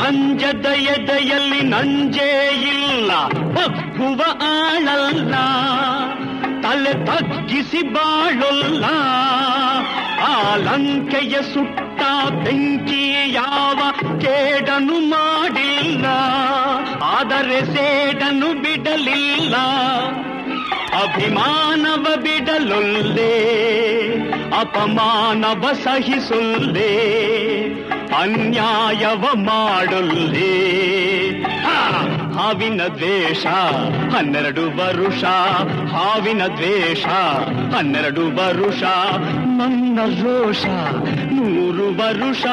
ಅಂಜದ ಎದೆಯಲ್ಲಿ ನಂಜೇ ಇಲ್ಲ, ಬಗ್ಗುವ ಆಳಲ್ಲ, ತಲೆ ತಗ್ಗಿಸಿ ಬಾಳೊಲ್ಲ. ಆ ಲಂಕೆಯ ಸುಟ್ಟ ಬೆಂಕಿ ಯಾವ ಕೇಡನು ಮಾಡಿಲ್ಲ, ಆದರೆ ಸೇಡನು ಬಿಡಲಿಲ್ಲ. ಅಭಿಮಾನವ ಬಿಡಲೊಲ್ಲೆ, ಅಪಮಾನವ ಸಹಿಸೊಲ್ಲೆ, ಅನ್ಯಾಯವ ಮಾಡೊಲ್ಲೆ. ಹಾವಿನ ದ್ವೇಷ 12 ವರುಷ, ಹಾವಿನ ದ್ವೇಷ 12 ವರುಷ. ನನ್ನ ರೋಷ 100 ವರುಷ,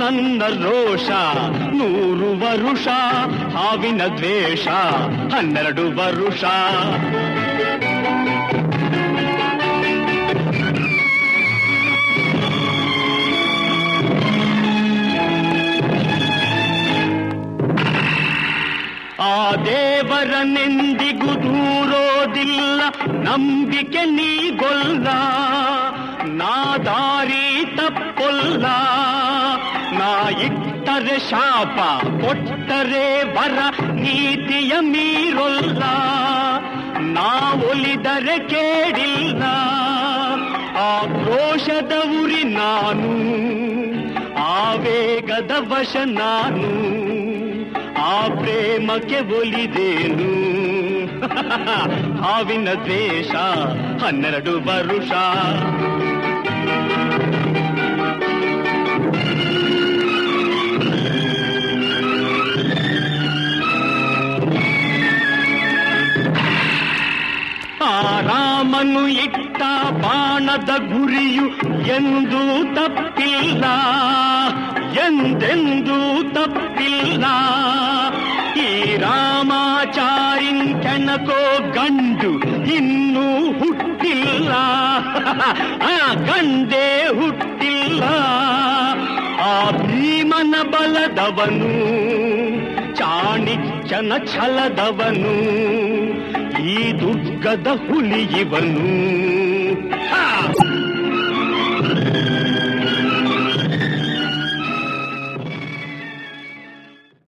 ನನ್ನ ರೋಷ 100 ವರುಷ. ಹಾವಿನ ದ್ವೇಷ 12 ವರುಷ. ಆ ದೇವರನೆಂದಿಗೂ ದೂರೋದಿಲ್ಲ, ನಂಬಿಕೆ ನೀಗೊಲ್ಲ, ನಾ ದಾರಿ ತಪ್ಪೊಲ್ಲ. ನಾ ಇಟ್ಟರೆ ಶಾಪ, ಕೊಟ್ಟರೆ ವರ, ನೀತಿಯ ಮೀರೊಲ್ಲ. ನಾ ಒಲಿದರೆ ಕೇಳಿಲ್ಲ, ಆ ಕ್ರೋಶದ ಉರಿ ನಾನು, ಆವೇಗದ ವಶ ನಾನು, ಆ ಪ್ರೇಮಕ್ಕೆ ಒಲಿದೇನು. ಹಾವಿನ ದ್ವೇಷ 12 ವರುಷ. ಆ ರಾಮನು ಇಟ್ಟ ಬಾಣದ ಗುರಿಯು ಎಂದೂ ತಪ್ಪಿಲ್ಲ, ಎಂದೆಂದೂ ತಪ್ಪಿಲ್ಲ. ಈ ರಾಮಾಚಾರಿನ್ ಕೆಣಕೋ ಗಂಡು ಇನ್ನೂ ಹುಟ್ಟಿಲ್ಲ, ಆ ಗಂಡೇ ಹುಟ್ಟಿಲ್ಲ. ಆ ಭೀಮನ ಬಲದವನು, ಚಾಣಿಕ್ಯನ ಛಲದವನು, ಈ ದುರ್ಗದ ಹುಲಿ ಇವನು.